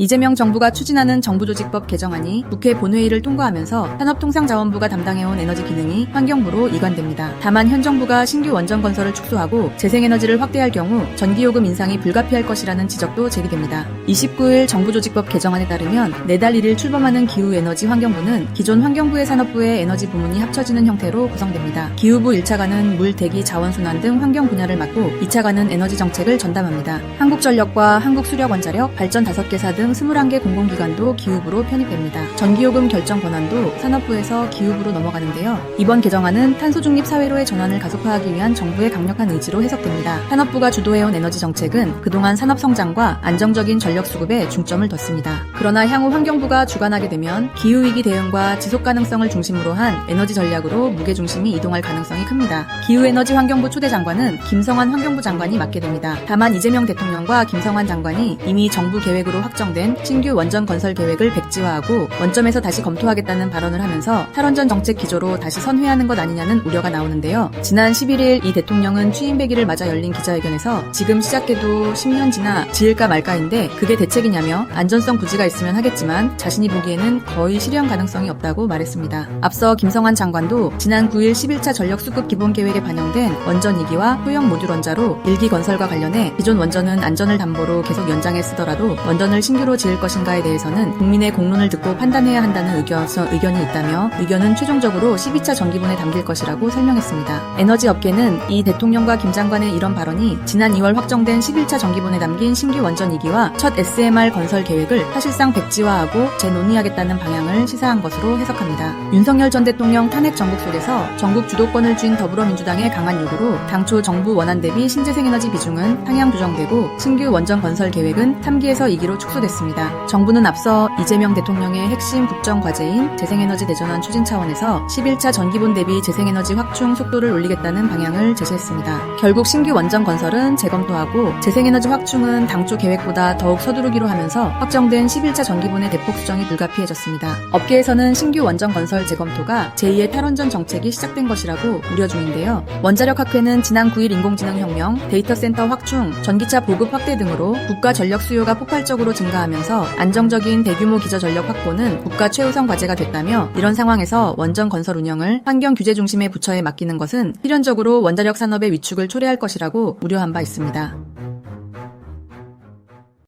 이재명 정부가 추진하는 정부조직법 개정안이 국회 본회의를 통과하면서 산업통상자원부가 담당해온 에너지 기능이 환경부로 이관됩니다. 다만 현 정부가 신규 원전 건설을 축소하고 재생에너지를 확대할 경우 전기요금 인상이 불가피할 것이라는 지적도 제기됩니다. 29일 정부조직법 개정안에 따르면 내달 1일 출범하는 기후에너지환경부는 기존 환경부의 산업부의 에너지 부문이 합쳐지는 형태로 구성됩니다. 기후부 1차관은 물, 대기, 자원순환 등 환경 분야를 맡고 2차관은 에너지 정책을 전담합니다. 한국전력과 한국수력원자력, 발전 5개사 등 21개 공공기관도 기후부로 편입됩니다. 전기요금 결정 권한도 산업부에서 기후부로 넘어가는데요. 이번 개정안은 탄소중립 사회로의 전환을 가속화하기 위한 정부의 강력한 의지로 해석됩니다. 산업부가 주도해온 에너지 정책은 그동안 산업성장과 안정적인 전력 수급에 중점을 뒀습니다. 그러나 향후 환경부가 주관하게 되면 기후위기 대응과 지속가능성을 중심으로 한 에너지 전략으로 무게중심이 이동할 가능성이 큽니다. 기후에너지환경부 초대 장관은 김성환 환경부 장관이 맡게 됩니다. 다만 이재명 대통령과 김성환 장관이 이미 정부 계획으로 확정된 신규 원전 건설 계획을 백지화하고 원점에서 다시 검토하겠다는 발언을 하면서 탈원전 정책 기조로 다시 선회하는 것 아니냐는 우려가 나오는데요. 지난 11일 이 대통령은 취임 100일을 맞아 열린 기자회견에서 지금 시작해도 10년 지나 지을까 말까인데 그게 대책이냐며 안전성 부지가 있으면 하겠지만 자신이 보기에는 거의 실현 가능성이 없다고 말했습니다. 앞서 김성환 장관도 지난 9일 11차 전력수급 기본계획에 반영된 원전 2기와 소형 모듈 원자로 1기 건설과 관련해 기존 원전은 안전을 담보로 계속 연장해 쓰더라도 원전을 신규로 지을 것인가에 대해서는 국민의 공론을 듣고 판단해야 한다는 의견이 있다며 의견은 최종적으로 12차 정기본에 담길 것이라고 설명했습니다. 에너지업계는 이 대통령과 김 장관의 이런 발언이 지난 2월 확정된 11차 정기본에 담긴 신규 원전 2기와 첫 SMR 건설 계획을 사실상 백지화하고 재논의하겠다는 방향을 시사한 것으로 해석합니다. 윤석열 전 대통령 탄핵 정국 속에서 전국 주도권을 쥔 더불어민주당의 강한 요구로 당초 정부 원안 대비 신재생에너지 비중은 상향 조정되고 신규 원전 건설 계획은 3기에서 2기로 축소됐습니다. 정부는 앞서 이재명 대통령의 핵심 국정과제인 재생에너지 대전환 추진 차원에서 11차 전기본 대비 재생에너지 확충 속도를 올리겠다는 방향을 제시했습니다. 결국 신규 원전 건설은 재검토하고 재생에너지 확충은 당초 계획보다 더욱 서두르기로 하면서 확정된 11차 전기본의 대폭 수정이 불가피해졌습니다. 업계에서는 신규 원전 건설 재검토가 제2의 탈원전 정책이 시작된 것이라고 우려 중인데요. 원자력학회는 지난 9일 인공지능혁명, 데이터센터 확충, 전기차 보급 확대 등으로 국가 전력 수요가 폭발적으로 증가하면서 안정적인 대규모 기저전력 확보는 국가 최우선 과제가 됐다며 이런 상황에서 원전 건설 운영을 환경 규제 중심의 부처에 맡기는 것은 필연적으로 원자력 산업의 위축을 초래할 것이라고 우려한 바 있습니다.